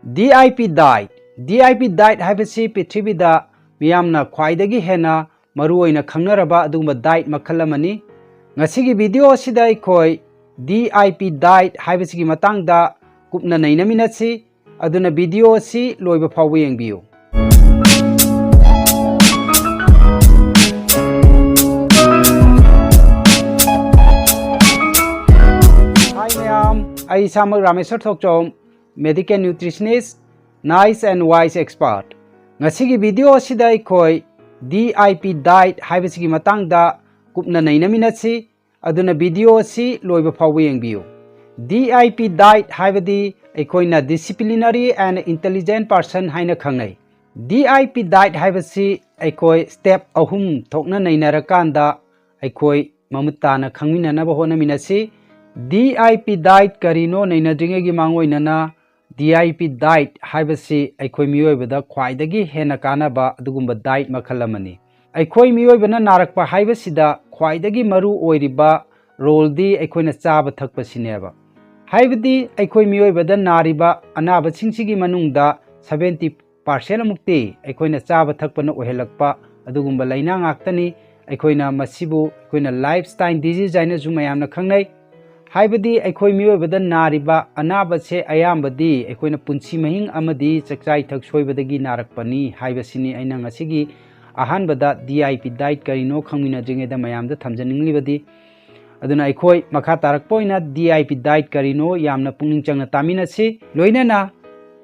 DIP diet haibasi Prithibida miyamna khwaidagi hena maruoina khangnaraba adugumba diet makhala mani. Ngasigi video sida ikoi DIP diet haibasi matangda kupna nainaminasi aduna video si loiba phawu yengbiu. Hi mayam, I Samak Rameswar Thokchom, medical nutritionist, nice and wise expert. Ngasigi video sida ikoi DIP diet haibasi matangda kupna nainaminasi aduna video si loiba phawu yengbiu. DIP diet haibadi aikoina disciplinary and intelligent person haina khangnai. DIP diet haibasi aikoi step ahum thokna nainarakanda aikoi mamutana khangminanaba honaminasi. DIP diet karino nainadringegi mangoinana DIP diet haibasi aikoi miyoibada khwaidagi hena kanaba adugumba diet makhalamani. Aikoi miyoibana narakpa haibasida khwaidagi maru oiriba roldi aikoina chaba thakpa sineba. Haibadi aikoi miyoibada nariba anaba singsigi manungda 70% amukti aikoina chaba thakpana ohelakpa adugumba laina ngaktani aikoina masibu aikoina lifestyle disease aina jumayamna khangnai. Haibadi aikoi miyoibada nariba anaba se ayambadi aikoina punchi mahing amadi chakchai thak soibadagi narakpani haibasini aina ngasigi ahanbada DIP diet karino khangmina jingeda mayamda thamjaninglibadi aduna aikoi makha tarakpoina DIP diet karino yamna pungning changna taminasi loinana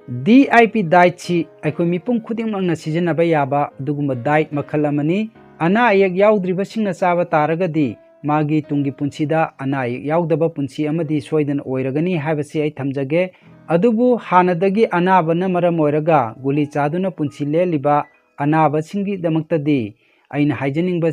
DIP diet si aikoi mipung khudingmangna sijanaba yaba adugumba diet makhalamani ana ayek yaudriba singna chaba taragadi magi tungi punchida ana ayek yaudaba punchi amadi soidan oiragani haibasi ai thamjage adubu hanadagi anabana maram oiraga guli chaduna punchi leliba anaba singi damaktadi aina haijaningba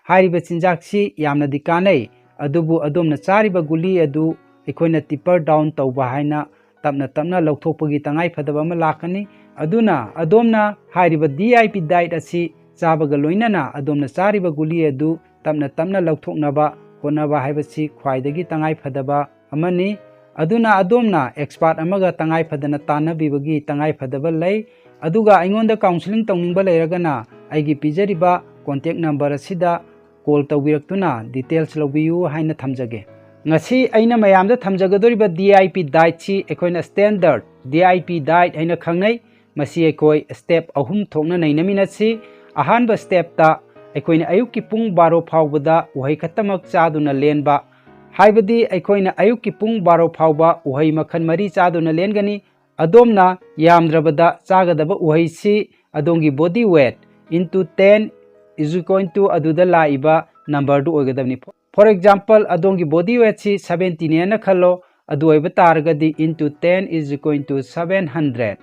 hairiba chinjaksi yamna dikanai adubu adomna chariba guli adu aikoina tipper down tauba haina tapna lauthokpagi tangai phadaba ma lakani aduna adomna hairiba DIP diet asi chabaga loinana adomna chariba guli adu tapna lauthoknaba honaba haibasi khwaidagi tangai phadaba amani aduna adomna expert amaga tangai phadana tanabibagi tangai phadaba lei aduga aingonda counseling tongningba leiragana aigi pijariba contact number asida call tawbiraktuna details lawbiyu haina thamjage ngasi aina mayamda thamjagadoriba DIP diet si ekoina standard DIP diet haina khangnai masi ekoi step ahum thokna nainaminasi ahanba step ta ekoina ayukki pung 12 phawbada uhai khatamak chaduna lenba haibadi ekoina ayukki pung 12 phawba uhai makhan mari chaduna lengani adomna yamdrabada chagadaba uhai si adongi body weight into 10 is equal to aduda laiba number du oigadabni. For example, adongi body weight si 70 ne na khalo adu oiba targadi into 10 is equal to 700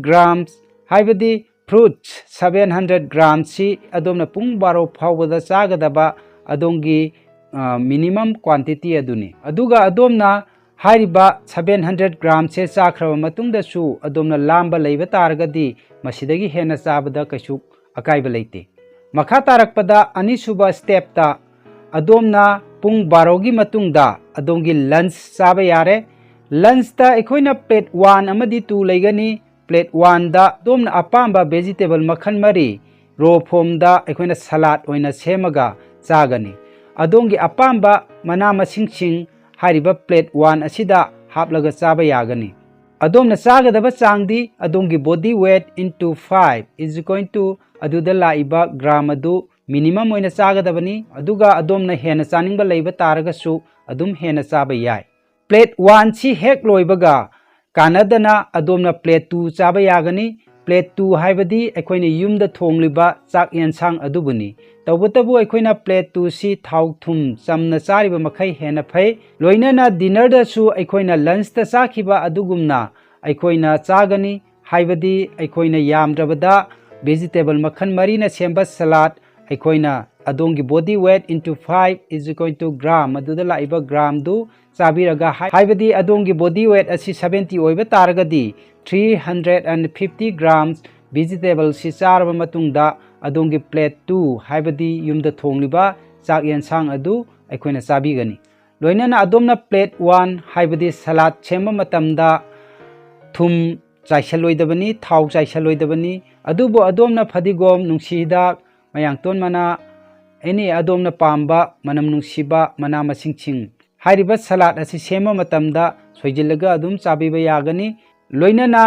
grams haibadi fruits 700 grams si adomna pung 12 phawbada chagadaba adongi minimum quantity aduni aduga adomna hairiba 700 grams se chakraba matungda su adomna lamba leiba targadi masidagi hena chabada kaisu akaiba leite makha tarakpada anisuba step ta adomna pung 12 gi matungda adongi lunch chaba yare lunch ta ekoina plate 1 amadi 2 leigani plate 1 da domna apamba vegetable makhan mari raw form da ekoina salad oina semaga chagani adongi apamba mana masing hariba plate 1 asida haplaga chaba yagani adomna chagadaba changdi adongi body weight into 5 is going to aduda laiba gram adu minimum oina chagadabani aduga adomna hena chaningba leiba taragasu adum hena chaba yai plate 1 si hek loibaga kanadana adomna plate 2 chaba yagani plate 2 haibadi ekoina yumda thongliba chak yansang adubuni tawbatabu ekoina plate 2 si thau thum chamna chariba makhai hena phai loinana dinner da su ekoina lunch ta chakhiba adugumna ekoina chagani haibadi ekoina yamdrabada vegetable makhan marina semba salad ekoina adongi body weight into 5 is equal to gram aduda laiba gram du chabiraga haibadi adongi body weight asi 70 oiba taragadi 350 grams vegetable si charba matungda adongi plate 2 haibadi yumda thongliba chak yansang adu aikoina chabigani loinana adomna plate 1 haibadi salad chemba matamda थुम चाइसलोइदबनी थाव चाइसलोइदबनी अदुबो अदोमना फदिगोम नुंसी हिदाक मयांगतोन मना any अदोमना Pamba मनम नुंसीबा मना मसिंगसिंग हाइरिबा सलाद असी सेमा मतमदा सोइजिलगा अदुम चाबिबा यागनी लोइनना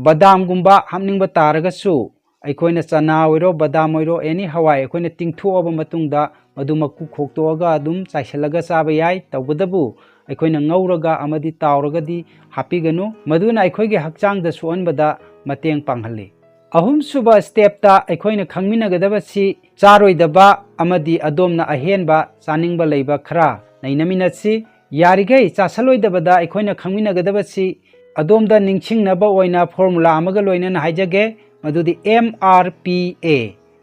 बदाम गुंबा हामनिंगबा तारगसु अखोइना चना ओइरो बदाम ओइरो any हवाई अखोइना तिंगथोअबा मतुंगदा मदु मक्कु खोक्तोअगा अदुम चाइसलगा चाबा याय तौबदबु अखोइना ngौरगा अमदि तावरगदि हापिगनु मदुना अखोइगे हक्चांगदा सुअनबदा मतेंग पांगहल्ली अहुम सुबा स्टेपता अखोइना खंगमिनगदबसि चारोइदबा अमदि अदोमना अहेनबा चानिंगबा लैबा खरा नैनमिनसि यारिगै चासलोइदबदा अखोइना खंगमिनगदबसि अदोमदा निंगसिंगनबा ओइना फॉर्मूला अमगा लोइनना हाइजगे मदुदि MRPA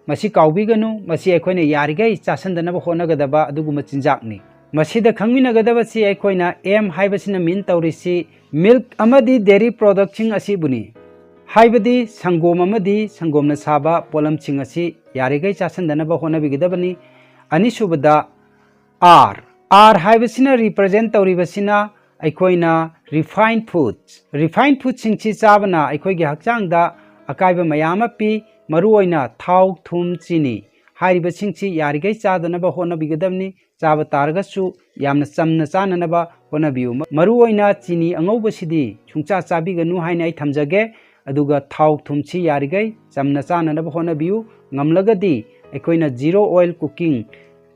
मसी काउबिगनु मसी अखोइना यारिगै चासंदनबा होनगदबा अदुगुमा चिंजाकनि मसीदा खंगमिनगदबसि अखोइना M हाइबसिना मीन तौरिसि मिल्क अमदि डेरी प्रोडक्टसिंग असिबुनि हाइबदि संगोम अमदि संगोमना साबा पोलमसिंग असि यारिगै चासंदनबा होनबिगदबनि अनिसुबदा R हाइबसिना रिप्रेजेंट तौरिबसिना अखोइना रिफाइंड फूड्स सिंगसि चाबना अखोइगे हक्चांगदा अकाइबा मयाम पी मरुओइना थाव थुम चीनी हाइरिबसिंगसि यारिगै चादनबा होनबिगदबनि चाबा तारगसु यामना चमना चाननबा होनबियु मरुओइना चीनी अंगौबसिदि छुंचा चाबिगनु हाइना आई थमजगे अदुगा थाव थुमसि यारिगै चमना चाननबा होनबियु ngamlagadi अखोइना जीरो ऑयल कुकिंग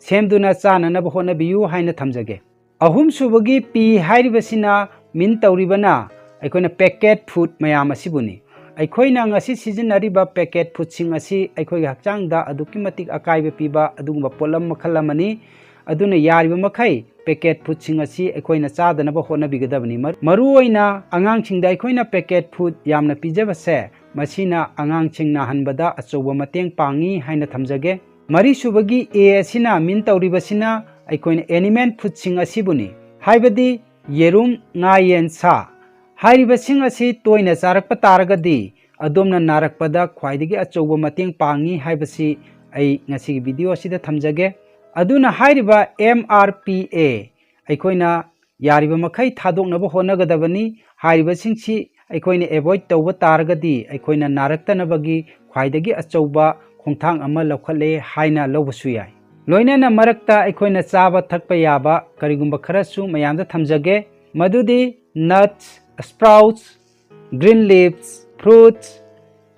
सेमदुना चाननबा होनबियु हाइना थमजगे अहुम सुबगी पी हाइरिबसिना मिन तौरिबना अखोइना पैकेट फूड मयाम असिबुनि अखोइना ngasi सिजनरिबा पैकेट फूड सिंग असि अखोइगा हक्चांगदा अदुकी मतिक अकाइबा पीबा अदुगुम्बा पोलम मखल अमनि अदुना यारिबा मखै पैकेट फूड सिंग असि अखोइना चादनबा होनबिगदबनि मरुओइना आंगांसिंगदा अखोइना पैकेट फूड यामना पीजबसे मसिना आंगांसिंगना हनबदा अचौबा mateंग पांगी हाइना थमजगे मरी सुबगी ए असिना मिन तौरिबसिना अखोइना एनिमल फूड सिंग असिबुनि हाइबदि येरुम nga yen sa हाइरिबसिंग असि तोइना चारकपा तारगदि अदोमना नारकपदा ख्वाइदगी अचौबा mateंग पांगी हाइबसि आई ngasi वीडियो असिदा थमजगे अदुना हाइरिबा MRPA अखोइना यारिबा मखै थादोकनबा होनगदबनि हाइरिबसिंगसि अखोइना एवॉइड तौबा तारगदि अखोइना नारक्तनबगी ख्वाइदगी अचौबा खोंथांग अमा लौखले हाइना लौबसु याय लोइनना मरक्ता अखोइना चाबा थकपा याबा करिगुम्बा खरसु मयामदा थमजगे मदुदि nuts sprouts green leaves fruits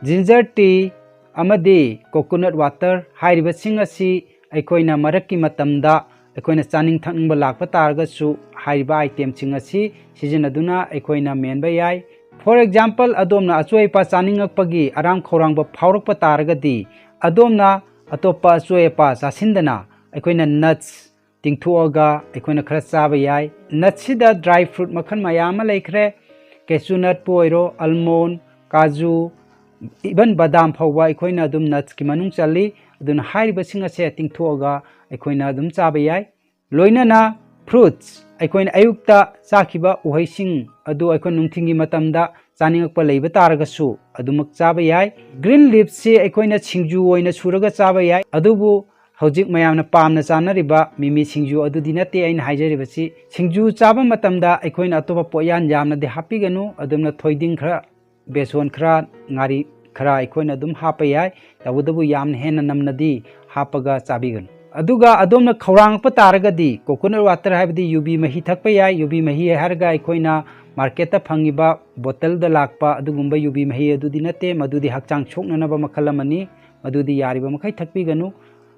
ginger tea amadi coconut water hairibasing asi अखोइना मरक्की मतमदा अखोइना चानिंग थंगबा लाकपा तारगसु हाइरिबा आइटम सिंग असि सिजनदुना अखोइना मेनबा याय फॉर एग्जांपल अदोमना अचोइपा चानिंगपगी आराम खौरांगबा फावरकपा तारगदि अदोमना अतोपा अचोइपा चासिंदना अखोइना नट्स तिंगथोअगा अखोइना खरा चाबा याय नट्ससिदा ड्राई फ्रूट मखन मयाम लैखरे केसु नट पोइरो अलमोंड काजू इवन बादाम फावबा अखोइना अदुम नट्स की मनुंग चली अदुना हाइरिबसिंग असे तिंगथोअगा अखोइना अदुम चाबा याय लोइनना फ्रूट्स अखोइना अयुक्ता चाखिबा उहैसिंग अदु अखोइना नुंथिंगी मतमदा चानिंगकपा लैबा तारगसु अदुमक चाबा याय ग्रीन लीव्स से अखोइना सिंजू ओइना सुरगा चाबा याय अदुबु हौजिक मयामना पामना चानरिबा मिमी सिंजू अदुदि नते आइन हाइजरिबसि सिंजू चाबा मतमदा अखोइना अतोबा पोयान यामनादि हापिगनु अदुमना थोइदिंग खरा बेसन खरा ngari खरा अखोइना अदुम हापा याय तबुदबु यामना हेना नमनदि हापगा चाबिगनु अदुगा अदोमना खौरांगपा तारगदि कोकोनट वाटर हाइबदि यूबी मही थकपा याय यूबी मही हारगा अखोइना मार्केट फंगिबा बोतल द लाकपा अदुगुम्बा यूबी मही अदुदि नते मदुदि हक्चांग सोकननबा मखल अमनि मदुदि यारिबा मखै थकपिगनु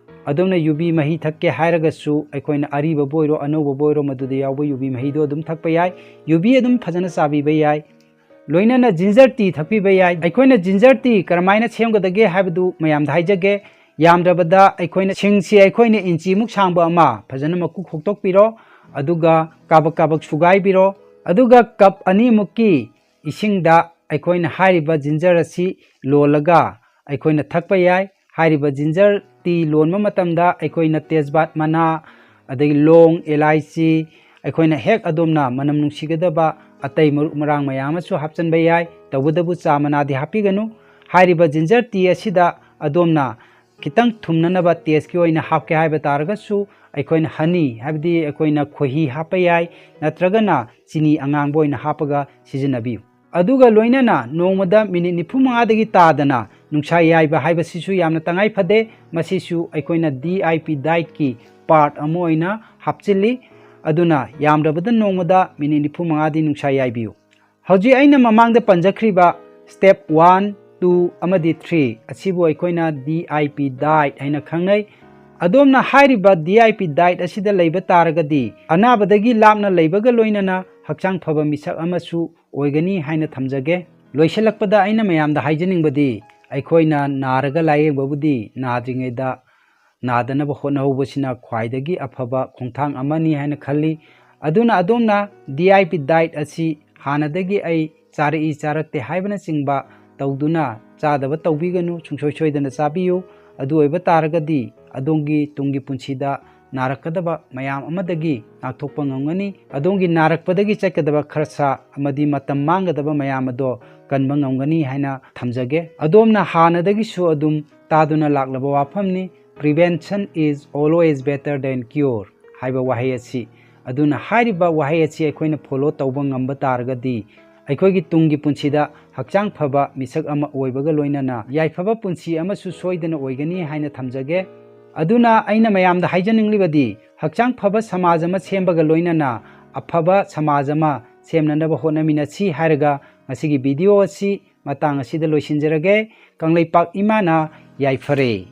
अदोमना यूबी मही थक्के हायरगसु अखोइना अरिबा बोइरो अनौबा बोइरो मदुदि यावबा यूबी महीदो अदुम थकपा याय यूबी अदुम फजना चाबिबा याय लोइनना जिंजर टी थकपिबा याय अखोइना जिंजर टी करमाइना सेमगदगे हाइबदु मयामदा हाइजगे यामद्रबदा अखोइना सिंगसि अखोइना इंची मुक सांबा अमा फजना मकु खोक्तोकपिरो अदुगा काबक काबक सुगाइबिरो अदुगा कप अनि मुक्की इसिंगदा अखोइना हाइरिबा जिंजर असि लोलगा अखोइना थकपा याय हाइरिबा जिंजर टी लोनबा मतमदा अखोइना तेजबात मना अदगी लोंग एलाइची अखोइना हेक अदोमना मनम नुंसिगदबा अतै मरुक मरांग मयामसु हापचनबा याय तबुदबु चामनादि हापिगनु हाइरिबा जिंजर टी असिदा अदोमना खितंग थुमननबा टेस्ट की ओइना हापके हाइबा तारगसु अखोइना हनी हाबदि अखोइना खोही हापा याय नत्रगना चिनी अंगांग बोइना हापगा सिजनबियु ꯑꯗꯨꯒ ꯂꯣꯏꯅꯅ ꯅꯣꯡꯃꯗ ꯃꯤꯅꯤꯠ 95ꯗꯒꯤ ꯇꯥꯗꯅ ꯅꯨꯡꯁꯥ ꯌꯥꯏꯕ ꯍꯥꯏꯕꯁꯤꯁꯨ ꯌꯥꯝꯅ ꯇꯉꯥꯏ ꯐꯗꯦ ꯃꯁꯤꯁꯨ ꯑꯩꯈꯣꯏꯅ DIP ꯗꯥꯏꯠꯀꯤ ꯄꯥꯔꯠ ꯑꯃ ꯑꯣꯏꯅ ꯍꯥꯞꯆꯤꯜꯂꯤ ꯑꯗꯨꯅ ꯌꯥꯝꯗ꯭ꯔꯕꯗ ꯅꯣꯡꯃꯗ ꯃꯤꯅꯤꯠ 95ꯗꯤ ꯅꯨꯡꯁꯥ ꯌꯥꯏꯕꯤꯌꯨ ꯍꯧꯖꯤꯛ ꯑꯩꯅ ꯃꯃꯥꯡꯗ ꯄꯟꯖꯈ꯭ꯔꯤꯕ ꯁ꯭ꯇꯦꯞ 1 2 ꯑꯃꯗꯤ 3 ꯑꯁꯤꯕꯨ ꯑꯩꯈꯣꯏꯅ DIP ꯗꯥꯏꯠ ꯍꯥꯏꯅ ꯈꯪꯅꯩ ꯑꯗꯣꯝꯅ ꯍꯥꯏꯔꯤꯕ DIP ꯗꯥꯏꯠ ꯑꯁꯤꯗ ꯂꯩꯕ ꯇꯥꯔꯒꯗꯤ ꯑꯅꯥꯕꯗꯒꯤ ꯂꯥꯞꯅ ꯂꯩꯕꯒ ꯂꯣꯏꯅꯅ ꯍꯛꯆꯥꯡ ꯐꯕ ꯃꯤꯁꯛ ꯑꯃꯁꯨ ꯑꯣꯏꯒꯅꯤ ꯍꯥꯏꯅ ꯊꯝꯖꯒꯦ ꯂꯣꯏꯁꯤꯜꯂꯛꯄꯗ ꯑꯩꯅ ꯃꯌꯥꯝꯗ ꯍꯥꯏꯖꯅꯤꯡꯕꯗꯤ ꯑꯩꯈꯣꯏꯅ ꯅꯥꯔꯒ ꯂꯥꯌꯦꯡꯕꯕꯨꯗꯤ ꯅꯥꯗ꯭ꯔꯤꯉꯩꯗ ꯅꯥꯗꯅꯕ ꯍꯣꯠꯅꯍꯧꯕꯁꯤꯅ ꯈ꯭ꯋꯥꯏꯗꯒꯤ ꯑꯐꯕ ꯈꯣꯡꯊꯥꯡ ꯑꯃꯅꯤ ꯍꯥꯏꯅ ꯈꯜꯂꯤ ꯑꯗꯨꯅ ꯑꯗꯣꯝꯅ DIP ꯗꯥꯏꯠ ꯑꯁꯤ ꯍꯥꯟꯅꯗꯒꯤ ꯑꯩ ꯆꯥꯔꯛꯏ ꯆꯥꯔꯛꯇꯦ ꯍꯥꯏꯕꯅꯆꯤꯡꯕ ꯇꯧꯗꯨꯅ ꯆꯥꯗꯕ ꯇꯧꯕꯤꯒꯅꯨ ꯁꯨꯡꯁꯣꯏ ꯁꯣꯏꯗꯅ ꯆꯥꯕꯤꯌꯨ ꯑꯗꯨ ꯑꯣꯏꯕ ꯇꯥꯔꯒꯗꯤ ꯑꯗꯣꯝꯒꯤ ꯇꯨꯡꯒꯤ ꯄꯨꯟꯁꯤꯗ ꯅꯥꯔꯛꯀꯗꯕ ꯃꯌꯥꯝ ꯑꯃꯗꯒꯤ ꯉꯥꯛꯊꯣꯛꯄ ꯉꯝꯒꯅꯤ ꯑꯗꯣꯝꯒꯤ ꯅꯥꯔꯛꯄꯗꯒꯤ ꯆꯠꯀꯗꯕ ꯈꯔꯁꯥ ꯑꯃꯗꯤ ꯃꯇꯝ ꯃꯥꯡꯒꯗꯕ ꯃꯌꯥꯝ ꯑꯗꯣ ꯀꯟꯕ ꯉꯝꯒꯅꯤ ꯍꯥꯏꯅ ꯊꯝꯖꯒꯦ ꯑꯗꯣꯝꯅ ꯍꯥꯟꯅꯗꯒꯤꯁꯨ ꯑꯗꯨꯝ ꯇꯥꯗꯨꯅ ꯂꯥꯛꯂꯕ ꯋꯥꯐꯝꯅꯤ prevention is always better than cure ꯍꯥꯏꯕ ꯋꯥꯍꯩ ꯑꯁꯤ ꯑꯗꯨꯅ ꯍꯥꯏꯔꯤꯕ ꯋꯥꯍꯩ ꯑꯁꯤ ꯑꯩꯈꯣꯏꯅ ꯐꯣꯂꯣ ꯇꯧꯕ ꯉꯝꯕ ꯇꯥꯔꯒꯗꯤ ꯑꯩꯈꯣꯏꯒꯤ ꯇꯨꯡꯒꯤ ꯄꯨꯟꯁꯤꯗ ꯍꯛꯆꯥꯡ ꯐꯕ ꯃꯤꯁꯛ ꯑꯃ ꯑꯣꯏꯕꯒ ꯂꯣꯏꯅꯅ ꯌꯥꯏꯐꯕ ꯄꯨꯟꯁꯤ ꯑꯃꯁꯨ ꯁꯣꯏꯗꯅ ꯑꯣꯏꯒꯅꯤ ꯍꯥꯏꯅ ꯊꯝꯖꯒꯦ ꯑꯗꯨꯅ ꯑꯩꯅ ꯃꯌꯥꯝꯗ ꯍꯥꯏꯖꯅꯤꯡꯂꯤꯕꯗꯤ ꯍꯛꯆꯥꯡ ꯐꯕ ꯁꯃꯥꯖ ꯑꯃ ꯁꯦꯝꯕꯒ ꯂꯣꯏꯅꯅ ꯑꯐꯕ ꯁꯃꯥꯖ ꯑꯃ ꯁꯦꯝꯅꯅꯕ ꯍꯣꯠꯅꯃꯤꯟꯅꯁꯤ ꯍꯥꯏꯔꯒ ꯉꯁꯤꯒꯤ ꯚꯤꯗꯤꯑꯣ ꯑꯁꯤ ꯃꯇꯥꯡ ꯑꯁꯤꯗ ꯂꯣꯏꯁꯤꯟꯖꯔꯒꯦ ꯀꯪꯂꯩꯄꯥꯛ ꯏꯃꯥꯅ ꯌꯥꯏꯐꯔꯦ